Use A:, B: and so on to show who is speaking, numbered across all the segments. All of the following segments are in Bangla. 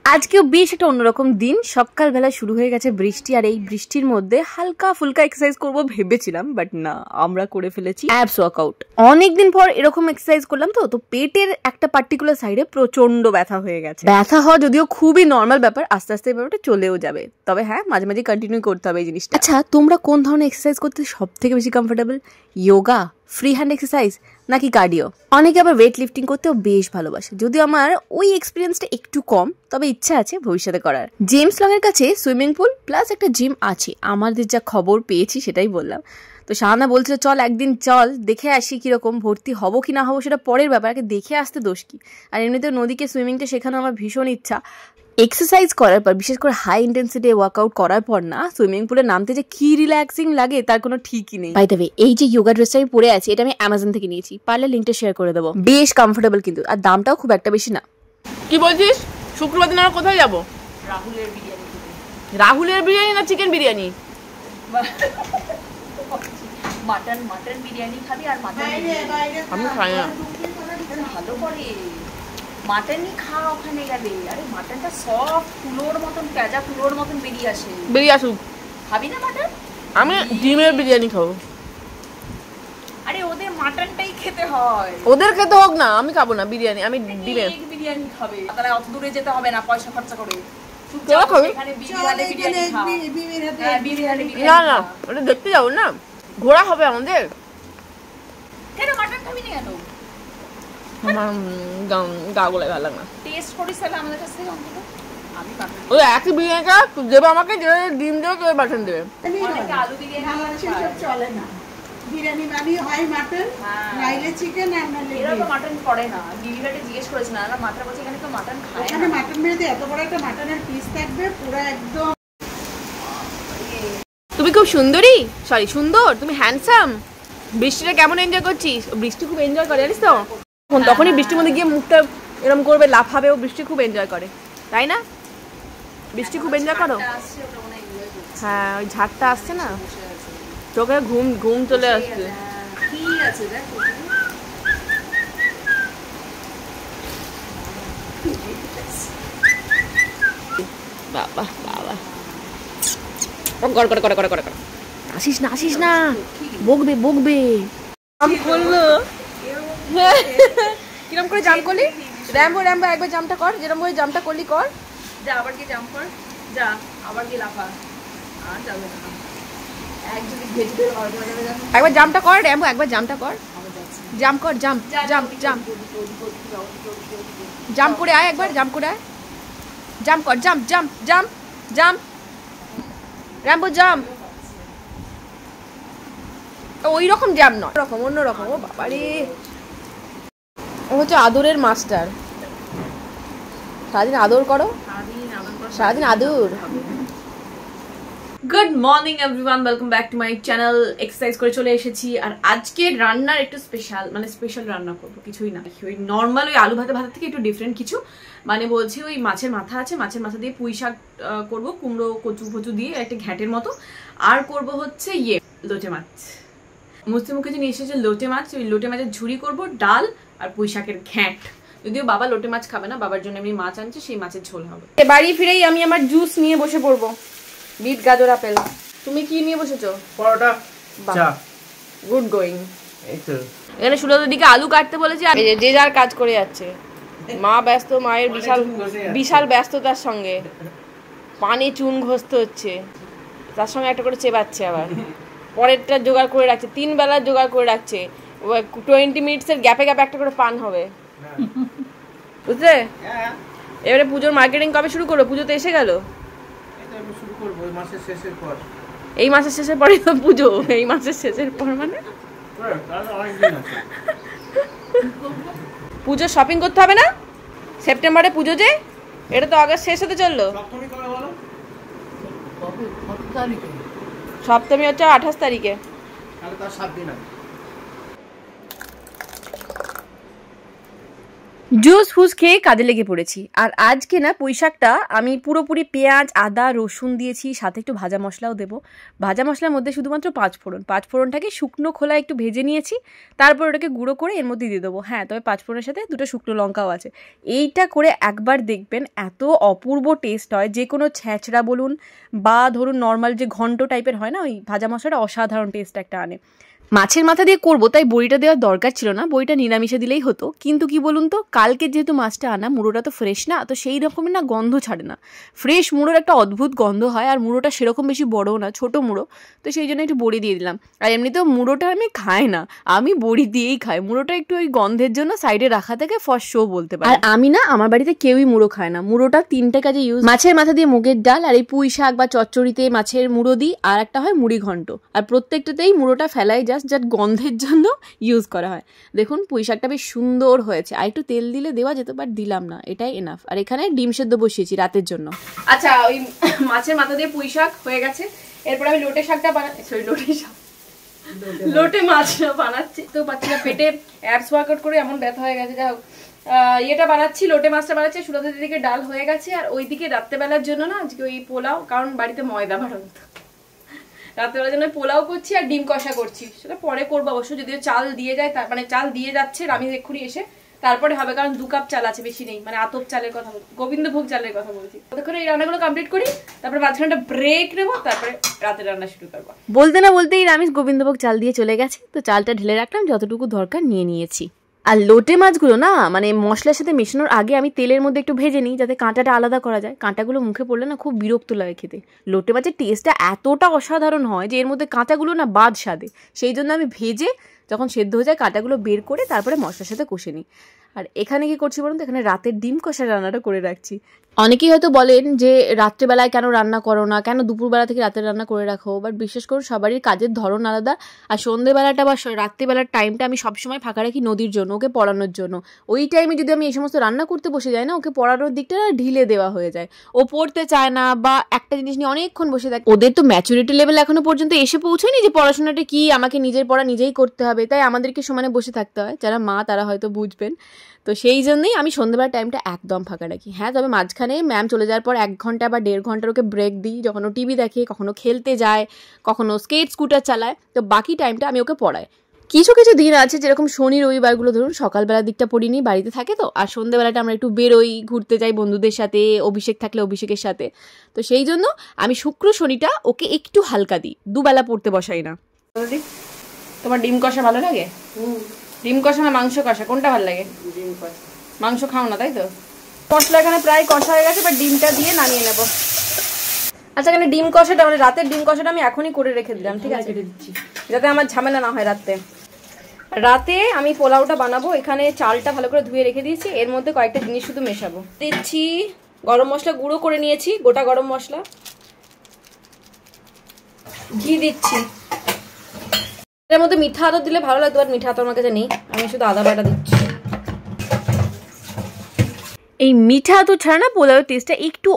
A: আজকেও বেশ একটা অন্যরকম দিন। সকালবেলা শুরু হয়ে গেছে বৃষ্টি, আর এই বৃষ্টির মধ্যে হালকা ফুলকা এক্সারসাইজ করবো ভেবেছিলাম, বাট না, আমরা করে ফেলেছি অ্যাবস ওয়ার্কআউট। অনেকদিন পর এরকম এক্সারসাইজ করলাম, তো পেটের একটা পার্টিকুলার সাইডে প্রচন্ড ব্যথা হয়ে গেছে। ব্যথা হওয়া যদিও খুবই নর্মাল ব্যাপার, আস্তে আস্তে ব্যাপারটা চলেও যাবে, তবে হ্যাঁ মাঝে মাঝে কন্টিনিউ করতে হবে এই জিনিসটা। আচ্ছা, তোমরা কোন ধরনের এক্সারসাইজ করতে সব থেকে বেশি comfortable? Yoga, free hand exercise নাকি কার্ডিও? অনেকে আবার ওয়েট লিফটিং করতেও বেশ ভালোবাসে, যদিও আমার ওই এক্সপিরিয়েন্সটা একটু কম, তবে ইচ্ছা আছে ভবিষ্যতে করার। জেমস লং এর কাছে সুইমিং পুল প্লাস একটা জিম আছে, আমাদের যা খবর পেয়েছি সেটাই বললাম। তো শাহানা বলছিল চল একদিন চল দেখে আসি কিরকম, ভর্তি হবো কি না হবো সেটা পরের ব্যাপার, আগে দেখে আসতে দোষ কি। আর এমনিতে নদীকে সুইমিংটা শেখানো আমার ভীষণ ইচ্ছা। এক্সারসাইজ করার পর, বিশেষ করে হাই ইন্টেন্সিটি ওয়ার্কআউট করার পর না, সুইমিং পুলে নামতে যে কি রিল্যাক্সিং লাগে তার কোনো ঠিকই নেই। বাই দ্য ওয়ে, এই যে যোগা ড্রেসটা আমি পরে আছি, এটা আমি অ্যামাজন থেকে নিয়েছি, পারলে লিঙ্কটা শেয়ার করে দেবো। বেশ কমফোর্টেবল কিন্তু, আর দামটাও খুব একটা বেশি না।
B: কি বলছিস? শুক্রবার দিন আমরা কোথায় যাবো?
C: রাহুলের বিরিয়ানি।
B: রাহুলের বিরিয়ানি না চিকেন বিরিয়ানি?
C: মাটন বিরিয়ানি খাবি? আর মাটন
B: আমি খাই না।
C: ভালো করে মাটনই খা ওখানে গেলে। আরে মাটনটা সফট, তুলোর মতন, পেঁজা তুলোর মতন বেরিয়ে
B: আসুক।
C: খাবি না মাটন?
B: আমি ডিমের বিরিয়ানি খাবো।
C: আরে ওদের মাটনটাই খেতে হয়।
B: ওদের খেতে হোক না, আমি খাবো না বিরিয়ানি, আমি ডিমের
C: বিরিয়ানি খাবে। তাহলে অত দূরে যেতে হবে না পয়সা খরচা করে।
B: না না, ওটা দেখতে যাবো না, ঘোরা হবে আমাদের।
C: কেন মাটন খাবি না কেন?
B: গা গোলায় ভালো লাগে না।
C: টেস্ট করিস তাহলে আমাদের কাছ থেকে অন্তত। আমি
B: ওই একই বিরিয়ানিটা দেবে আমাকে, যে ডিম দেবে কেউ মাটন দেবে।
C: অনেকে আলু বিরিয়ানি
D: চলে না, বিরিয়ানি মানে হয় মাটন নাইলে চিকেন, আর নাইলে
C: এরা তো মাটন করে না। দিদিভাইকে জিজ্ঞেস করেছিল, না মাটন বলছে এখানে তো মাটন খায় না।
D: ওখানে মাটন মেরে এত বড় একটা মাটনের পিস থাকবে, পুরো একদম।
B: তুমি খুব সুন্দরী, সরি সুন্দর, তুমি হ্যান্ডসাম। বৃষ্টিটা কেমন এনজয় করছিস? বৃষ্টি খুব এনজয় করে, জানিস তো? তখনই বৃষ্টির মধ্যে গিয়ে মুখটা এরকম করবে, লাফাবে, ও বৃষ্টি খুব এনজয় করে, তাই না? বৃষ্টি খুব এনজয় করো? হ্যাঁ, ওই ঝাড়টা আসছে না, চোখে ঘুম ঘুম চলে আসছে।
C: ঠিক আছে, দেখ
B: বাবা বাবা, কর কর কর কর কর কর, আসিস না আসিস না, বকবে বকবে। জাম করলো, কিরম করে জাম করলি? র্যাম্বো র্যাম্বো একবার জামটা কর, যেরকম করে জামটা করলি কর।
C: যা আবার কি জাম্প কর, যা আবার কি লাফা। আর যাবে না, এক যদি ভেজে
B: একবার জামটা কর র্যাম্বো, একবার জামটা কর, জাম কর, জাম জাম জাম জাম করে আয়, একবার জাম করে আয়, জাম কর, জাম জাম জাম জাম, র্যাম্বো জাম। ওই রকম জাম নয়, রকম অন্য রকম। ও বাবা রে, ও হচ্ছে আদরের মাস্টার। সারাদিন আদর করো, সারাদিন আদর। Good morning everyone, welcome back to my channel. Exercise করে চলে এসেছি, আর আজকে রান্নার একটু স্পেশাল রান্না করবো, কিছুই না, ওই নর্মাল ওই আলু ভাতের থেকে একটু ডিফারেন্ট কিছু। মানে বলছি ওই মাছের মাথা আছে, মাছের মাথা দিয়ে পুঁই শাক করবো, কুমড়ো কচু ফচু দিয়ে একটা ঘ্যাটের মতো, আর করব হচ্ছে লোটে মাছ। মুসলিম মুখে নিয়ে এসেছে লোটে মাছ, ওই লোটে মাছের ঝুড়ি করব, ডাল আর পুঁই শাকের ঘ্যাট। যদিও বাবা লোটে মাছ খাবে না, বাবার জন্য এমনি মাছ আনছে, সেই মাছের ঝোল হবে। বাড়ি ফিরেই আমি আমার জুস নিয়ে বসে পড়বো, বিট গাজর আপেল। তুমি কি নিয়ে বসেছো?
E: পরোটা, চা।
B: Good going.
E: এই তো
B: এখানে সুলতার দিকে আলু কাটতে বলেছি, আর যে যার কাজ করে যাচ্ছে। মা ব্যস্ত, মায়ের বিশাল ব্যস্ততার সঙ্গে পানি চুন ঘষতে হচ্ছে, তার সঙ্গে একটা করে চেবাচ্ছে, আবার পরেরটা জোগাড় করে রাখছে, 3 বেলার জোগাড় করে রাখছে। 20 মিনিটসের গ্যাপে গ্যাপে একটা করে পান হবে, বুঝলে? এবারে পুজোর মার্কেটিং কবে শুরু করবো? পুজো তো এসে গেল, এই মাসের শেষের পরে তো পুজো। এই মাসের শেষের পর মানে পুজোর শপিং করতে হবে না? সেপ্টেম্বরে পুজো, যে এটা তো আগস্ট শেষ হতে চললো। সপ্তমী হচ্ছে 28 তারিখে।
A: জুস ফুস খেয়ে কাজে লেগে পড়েছি। আর আজকে না পুঁই শাকটা আমি পুরোপুরি পেঁয়াজ আদা রসুন দিয়েছি, সাথে একটু ভাজা মশলাও দেবো। ভাজা মশলার মধ্যে শুধুমাত্র পাঁচফোড়নটাকে শুকনো খোলা একটু ভেজে নিয়েছি, তারপর ওটাকে গুঁড়ো করে এর মধ্যে দিয়ে দেবো। হ্যাঁ, তবে পাঁচফোড়নের সাথে দুটো শুকনো লঙ্কাও আছে। এইটা করে একবার দেখবেন, এত অপূর্ব টেস্ট হয়। যে কোনো ছ্যাঁচড়া বলুন বা ধরুন নর্মাল যে ঘন্ট টাইপের হয় না, ওই ভাজা মশলাটা অসাধারণ টেস্ট একটা আনে। মাছের মাথা দিয়ে করবো তাই বড়িটা দেওয়ার দরকার ছিল না, বড়িটা নিরামিষে দিলেই হতো। কিন্তু কি বলুন তো, কালকে যেহেতু মাছটা আনা, মুড়োটা তো ফ্রেশ না, তো সেই রকমের না গন্ধ ছাড়ে না। ফ্রেশ মুড়োর একটা অদ্ভুত গন্ধ হয়, আর মুড়োটা সেরকম বেশি বড়ও না, ছোটো মুড়ো, তো সেই জন্য একটু বড়ি দিয়ে দিলাম। আর এমনিতেও মুড়োটা আমি খাই না, আমি বড়ি দিয়েই খাই। মুড়োটা একটু ওই গন্ধের জন্য সাইডে রাখা থেকে ফর্স শো বলতে পারি। আর আমি না, আমার বাড়িতে কেউই মুড়ো খায় না। মুড়োটা 3টে কাজে ইউজ, মাছের মাথা দিয়ে মুগের ডাল, আর এই পুঁই শাক বা চচ্চড়িতে মাছের মুড়ো দিই, আর একটা হয় মুড়ি ঘন্ট। আর প্রত্যেকটাতেই মুড়োটা ফেলাই জাস্ট গন্ধের জন্য ইউজ করা হয়। দেখুন পুঁই শাকটা বেশ সুন্দর হয়েছে, আর একটু তেল দিলে দেওয়া যেত, বাট দিলাম না, এটাই এনাফ। আর এখানে ডিম সেদ্ধ বসিয়েছি রাতের জন্য।
B: আচ্ছা, ওই মাছের মাথা দিয়ে পুঁই শাক হয়ে গেছে। এরপর আমি লোটে শাকটা লোটে মাছটা বানাচ্ছি। তো বাচ্চারা পেটে অ্যাবস ওয়ার্কআউট করে এমন ব্যথা হয়ে গেছে। যাই হোক, ইয়েটা বানাচ্ছি, লোটে মাছটা বানাচ্ছি। সুলতা দিদিকে ডাল হয়ে গেছে, আর ওইদিকে রাত্রেবেলার জন্য না আজকে ওই পোলাও, কারণ বাড়িতে ময়দা বাড়ানো, রাত্রেবেলার জন্য পোলাও করছি আর ডিম কষা করছি। সেটা পরে করবো অবশ্য, যদিও চাল দিয়ে যায়, মানে চাল দিয়ে যাচ্ছে আমি এক্ষুনি এসে, তারপরে হবে, কারণ 2 কাপ চাল আছে, বেশি নেই, মানে আতপ চালের কথা বলছি, গোবিন্দভোগ চালের কথা বলছি। ততক্ষণ এই রান্নাগুলো কমপ্লিট করি, তারপরে মাঝখানটা ব্রেক নেবো, তারপরে রাতের রান্না শুরু করবো।
A: বলতে না বলতেই রামিস গোবিন্দভোগ চাল দিয়ে চলে গেছে, তো চালটা ঢেলে রাখলাম, যতটুকু দরকার নিয়ে নিয়েছি। আর লোটে মাছগুলো না, মানে মশলার সাথে মেশানোর আগে আমি তেলের মধ্যে একটু ভেজে নিই, যাতে কাঁটাটা আলাদা করা যায়। কাঁটাগুলো মুখে পড়লে না খুব বিরক্ত লাগে খেতে। লোটে মাছের টেস্টটা এতটা অসাধারণ হয় যে এর মধ্যে কাঁটাগুলো না বাদ স্বাদে। সেই জন্য আমি ভেজে যখন সেদ্ধ হয়ে যায় কাঁটাগুলো বের করে তারপরে মশলার সাথে কষে নিই। আর এখানে কি করছি বলুন তো, এখানে রাতের ডিম কষা রান্নাটা করে রাখছি। অনেকেই হয়তো বলেন যে রাত্রেবেলায় কেন রান্না করো না, কেন দুপুরবেলা থেকে রাতের রান্না করে রাখো, বাট বিশেষ করে সবারই কাজের ধরন আলাদা। আর সন্ধ্যেবেলাটা বা রাত্রিবেলার টাইমটা আমি সবসময় ফাঁকা রাখি নদীর জন্য, ওকে পড়ানোর জন্য। ওই টাইমে যদি আমি এই সমস্ত রান্না করতে বসে যাই না, ওকে পড়ানোর দিকটা ঢিলে দেওয়া হয়ে যায়। ও পড়তে চায় না বা একটা জিনিস নিয়ে অনেকক্ষণ বসে থাকে। ওদের তো ম্যাচুরিটি লেভেল এখনো পর্যন্ত এসে পৌঁছয়নি যে পড়াশোনাটা কি, আমাকে নিজের পড়া নিজেই করতে হবে, তাই আমাদেরকে সমানে বসে থাকতে হয়। যারা মা তারা হয়তো বুঝবেন। তো সেই জন্যই আমি সন্ধ্যেবেলার টাইমটা একদম ফাঁকা রাখি। হ্যাঁ, তবে মাঝখানে ম্যাম চলে যাওয়ার পর 1 ঘন্টা বা 1.5 ঘন্টার ওকে ব্রেক দিই, যখন ও টিভি দেখে, কখনো খেলতে যায়, কখনো স্কেট স্কুটার চালায়। তো বাকি টাইমটা আমি ওকে পড়াই। কিছু কিছু দিন আছে, যেরকম শনি রবিবারগুলো ধরুন সকালবেলার দিকটা পড়িনি, বাড়িতে থাকে তো, আর সন্ধ্যেবেলাটা আমরা একটু বেরোই, ঘুরতে যাই বন্ধুদের সাথে, অভিষেক থাকলে অভিষেকের সাথে। তো সেই জন্য আমি শুক্র শনিটা ওকে একটু হালকা দিই, 2 বেলা পড়তে বসাই না।
B: তোমার ডিম কষা ভালো লাগে? ডিম কষা না মাংস কষা, কোনটা ভালো লাগে? মাংস খাও না তাই তো? মশলা এখানে প্রায় কষা হয়ে গেছে, এবার ডিমটা দিয়ে নামিয়ে নেব। আচ্ছা, এখানে ডিম কষাটা, মানে রাতের ডিম কষাটা আমি এখনই করে রেখে দিলাম, ঠিক আছে, যাতে আমার ঝামেলা না হয় রাতে। রাতে আমি পোলাওটা বানাবো। এখানে চালটা ভালো করে ধুয়ে রেখে দিয়েছি, এর মধ্যে কয়েকটা জিনিস শুধু মেশাবো। দিচ্ছি গরম মশলা গুঁড়ো করে নিয়েছি, গোটা গরম মশলা, ঘি দিচ্ছি। এর মধ্যে মিঠা আতর দিলে ভালো লাগতো, আর মিঠা আতর আমার কাছে নেই, আমি শুধু আদা বাটা দিচ্ছি।
A: এই মিঠা আতর ছাড়া না পোলাওয়ের টেস্টটা একটু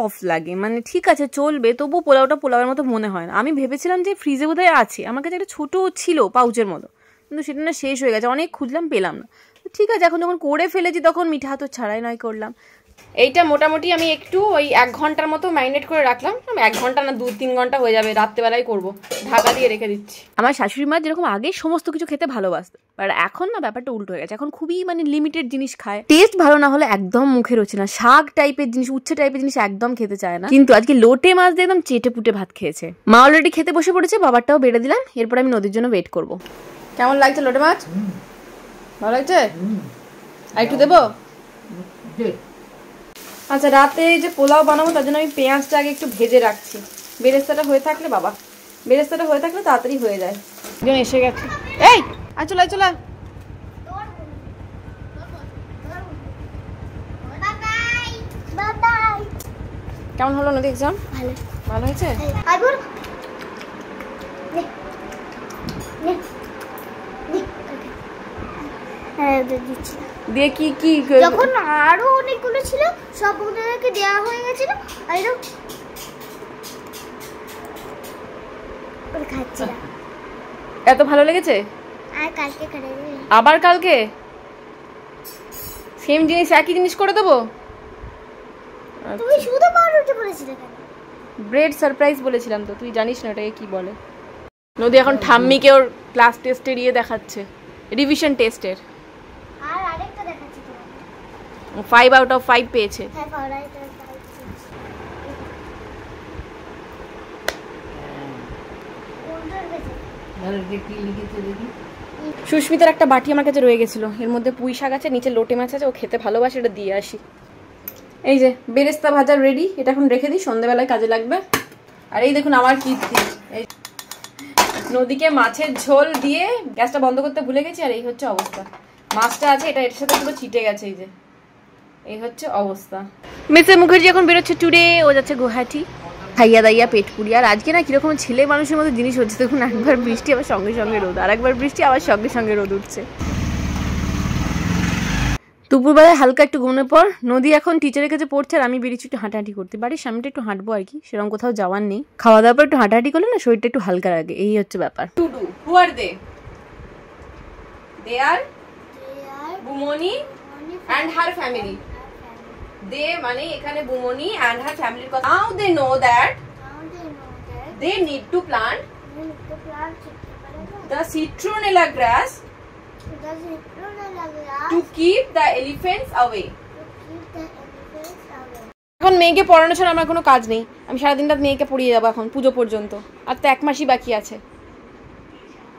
A: অফ লাগে, মানে ঠিক আছে চলবে, তবুও পোলাওটা পোলাওয়ের মতো মনে হয় না। আমি ভেবেছিলাম যে ফ্রিজে বোধহয় আছে, আমার কাছে একটা ছোটো ছিল পাউচের মতো, কিন্তু সেটা না শেষ হয়ে গেছে, অনেক খুঁজলাম পেলাম না। ঠিক আছে, এখন যখন করে ফেলেছি তখন মিঠা আতর ছাড়াই নয় করলাম।
B: এইটা মোটামুটি আমি একটু ওই 1 ঘন্টার মতো ম্যারিনেট করে রাখলাম। 1 ঘন্টা না 2-3 ঘন্টা হয়ে যাবে, রাত্রেবেলায় করবো, ঢাকা দিয়ে রেখে দিচ্ছি।
A: আমার শাশুড়ি মা যেরকম আগে সমস্ত কিছু খেতে ভালোবাসতো, আর এখন না ব্যাপারটা উল্টো হয়ে গেছে। এখন খুবই মানে লিমিটেড জিনিস খায়, টেস্ট ভালো না হলে একদম মুখে রোচে না। শাক টাইপের জিনিস, উচ্ছে টাইপের জিনিস একদম খেতে চায় না। কিন্তু আজকে লোটে মাছ দিয়ে একদম চেটে পুটে ভাত খেয়েছে। মা অলরেডি খেতে বসে পড়েছে, বাবারটাও বেড়ে দিলাম। এরপর আমি নদীর জন্য ওয়েট করবো।
B: কেমন লাগছে লোটে মাছ? ভালো লাগছে? আর একটু দেবো? আচ্ছা, রাতে যে পোলাও বানাবো তার জন্য আমি পেঁয়াজটা আগে একটু ভেজে রাখছি। বেরেস্তাটা হয়ে থাকলে তাড়াতাড়ি হয়ে যায়। একজন এসে গেছে, এই চলে চলে। কেমন হলো নদী এক্সাম? ভালো হয়েছে? দিয়ে কি কি
F: যখন আরো অনেকগুলো ছিল সব ওদেরকে দেওয়া হয়ে গেছিল, আর খাচ্ছিলাম।
B: এত ভালো লেগেছে?
F: আর কালকে করে দেবে।
B: আবার কালকে? সেম জিনিস একই জিনিস করে দেবো।
F: তুমি শুধু পাউরুটি বলেছিলে কেন?
B: ব্রেড সারপ্রাইজ বলেছিলাম তো, তুই জানিস না ওটাকে কি বলে। নদী এখন ঠাম্মিকে ওর ক্লাস টেস্টের ইয়ে দেখাচ্ছে, রিভিশন টেস্টের।
F: আর আরেকটা দেখাচ্ছি তোমাকে।
B: 5 আউট অফ 5 পেয়েছে।
F: হ্যাঁ পাউরুটি
B: সুস্মিতার একটা বাটি আমার কাছে রয়ে গেছিল, এর মধ্যে পুঁই শাক আছে, নিচে লোটে মাছ আছে, ও খেতে ভালোবাসে, এটা দিয়ে আসি। এই যে বেরেস্তা ভাজা রেডি, এটা এখন রেখে দিই, সন্ধ্যাবেলায় কাজে লাগবে। আর এই দেখুন আমার কীর্তি, এই নদীকে মাছের ঝোল দিয়ে গ্যাসটা বন্ধ করতে ভুলে গেছি, আর এই হচ্ছে অবস্থা। মাছটা আছে, এটা এর সাথে পুরো ছিটে গেছে, এই যে এই হচ্ছে অবস্থা। মিসেস মুখার্জি এখন বেরোচ্ছে টুডে, ও যাচ্ছে গুয়াহাটি। খাইয়া দাইয়া পেট পুরি। আর আজকে না কিরকম ছেলে মানুষের মতো জিনিস হচ্ছে, দেখুন একবার বৃষ্টি আবার সঙ্গে সঙ্গে রোদ, আর একবার বৃষ্টি আবার সঙ্গে সঙ্গে রোদ উঠছে। দুপুরবেলায় হালকা একটু ঘুমানোর পর নদী এখন টিচারের কাছে পড়ছে, আর আমি বেরিয়েছি একটু হাঁটাহাঁটি করতে। বাড়ির সামনেটা একটু হাঁটবো আর কি, সেরকম কোথাও যাওয়ার নেই। খাওয়া দাওয়ার পর একটু হাঁটাহাঁটি করলে না শরীরটা একটু হালকা লাগে, এই হচ্ছে ব্যাপার। To do, who are they? They are Bumni and her family. They মানে এখানে বুমনি and her family কথা। Now they know that they need to plant the citronella grass to keep the elephants away. এখন মেয়েকে পড়ানো ছাড়া আমার কোনো কাজ নেই, আমি সারাদিনটা মেয়েকে পড়িয়ে যাবো এখন পুজো পর্যন্ত, আর তো 1 মাসই বাকি আছে।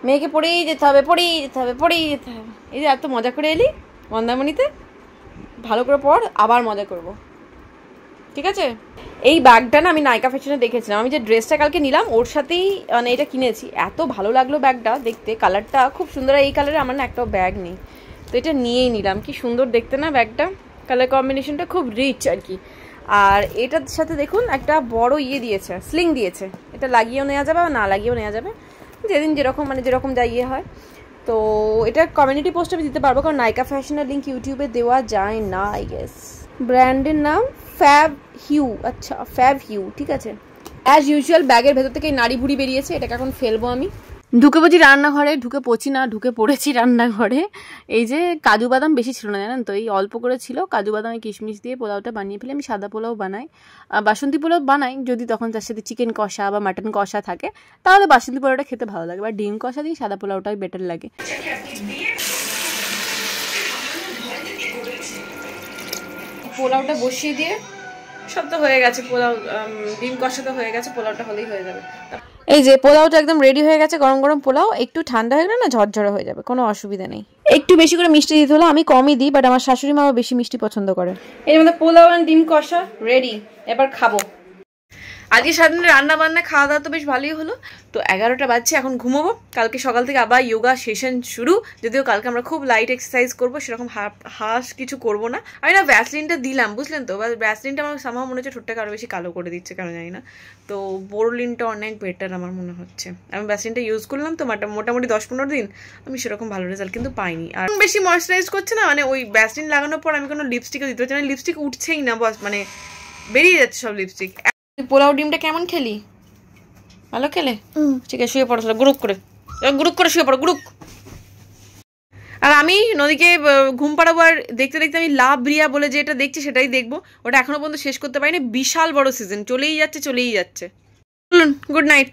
B: মেয়েকে পড়েই যেতে হবে, পড়েই যেতে হবে, পড়েই যেতে হবে। এই যে এত মজা করে এলি মন্দারমণিতে, ভালো করে পড়, আবার মজা করব, ঠিক আছে? এই ব্যাগটা না আমি নায়িকা ফ্যাশনে দেখেছিলাম, আমি যে ড্রেসটা কালকে নিলাম ওর সাথেই মানে এটা কিনেছি। এত ভালো লাগলো ব্যাগটা দেখতে, কালারটা খুব সুন্দর। এই কালারে আমার না একটাও ব্যাগ নেই, তো এটা নিয়েই নিলাম। কি সুন্দর দেখতে না ব্যাগটা, কালার কম্বিনেশনটা খুব রিচ আর কি। আর এটার সাথে দেখুন একটা বড় ইয়ে দিয়েছে, স্লিং দিয়েছে, এটা লাগিয়েও নেওয়া যাবে বা না লাগিয়েও নেওয়া যাবে, যেদিন যেরকম মানে যেরকম যা ইয়ে হয়। তো এটা কমিউনিটি পোস্ট আমি দিতে পারবো, কারণ নায়িকা ফ্যাশনের লিঙ্ক ইউটিউবে দেওয়া যায় না আই গেস। ব্র্যান্ডের নাম ফ্যাব হিউ, আচ্ছা ফ্যাব হিউ, ঠিক আছে। অ্যাজ ইউজুয়াল ব্যাগের ভেতর থেকে এই নাড়ি ভুড়ি বেরিয়েছে, এটাকে এখন ফেলবো আমি। ঢুকে পড়ছি রান্নাঘরে, ঢুকে পড়ছি না, ঢুকে পড়েছি রান্নাঘরে। এই যে কাজু বাদাম বেশি ছিল না জানেন তো, এই অল্প করে ছিল কাজু বাদাম, কিশমিশ দিয়ে পোলাওটা বানিয়ে ফেলে। আমি সাদা পোলাও বানাই, বাসন্তী পোলাও বানাই যদি তখন তার সাথে চিকেন কষা বা মাটন কষা থাকে, তাহলে বাসন্তী পোলাওটা খেতে ভালো লাগে, বা ডিম কষা দিয়ে সাদা পোলাওটাই বেটার লাগে। পোলাওটা বসিয়ে দিয়ে সব তো হয়ে গেছে, পোলাও ডিম কষা তো হয়ে গেছে, পোলাওটা হলেই হয়ে যাবে। এই যে পোলাওটা একদম রেডি হয়ে গেছে, গরম গরম পোলাও। একটু ঠান্ডা হয়ে গেলে না ঝরঝরে হয়ে যাবে, কোনো অসুবিধা নেই। একটু বেশি করে মিষ্টি দিতে হলো, আমি কমই দিই, বাট আমার শাশুড়ি মা বেশি মিষ্টি পছন্দ করে। এর মধ্যে পোলাও আর ডিম কষা রেডি, এবার খাবো। আজকে সারাদিন রান্না বান্না খাওয়া দাওয়া তো বেশ ভালোই হলো। তো 11টা বাজছে, এখন ঘুমোবো। কালকে সকাল থেকে আবার যোগা সেশন শুরু, যদিও কালকে আমরা খুব লাইট এক্সারসাইজ করবো, সেরকম হাস কিছু করবো না। আমি না ভ্যাসলিনটা দিলাম বুঝলেন তো, ভ্যাসলিনটা আমার সামহাও মনে হচ্ছে ঠোঁটটাকে আরও বেশি কালো করে দিচ্ছে, কেন জানি না। তো বোরলিনটা অনেক বেটার আমার মনে হচ্ছে। আমি ভ্যাসলিনটা ইউজ করলাম তো মোটামুটি 10-15 দিন, আমি সেরকম ভালো রেজাল্ট কিন্তু পাইনি। আর বেশি ময়েশ্চারাইজ করছে না, মানে ওই ভ্যাসলিন লাগানোর পর আমি কোনো লিপস্টিকও দিতে পারছি না, লিপস্টিক উঠছেই না, বস মানে বেরিয়ে যাচ্ছে সব লিপস্টিক। পোলাও ডিমটা কেমন খেলি? ভালো খেলে? ঠিক আছে, শুয়ে পড়ো, গ্রুপ করে শুয়ে পড়ো, গ্রুপ। আর আমি নদীকে ঘুম পাড়াবো, আর দেখতে দেখতে আমি লাভ রিয়া বলে যে এটা দেখছি সেটাই দেখবো। ওটা এখনো পর্যন্ত শেষ করতে পারিনি, বিশাল বড় সিজন, চলেই যাচ্ছে। Good night.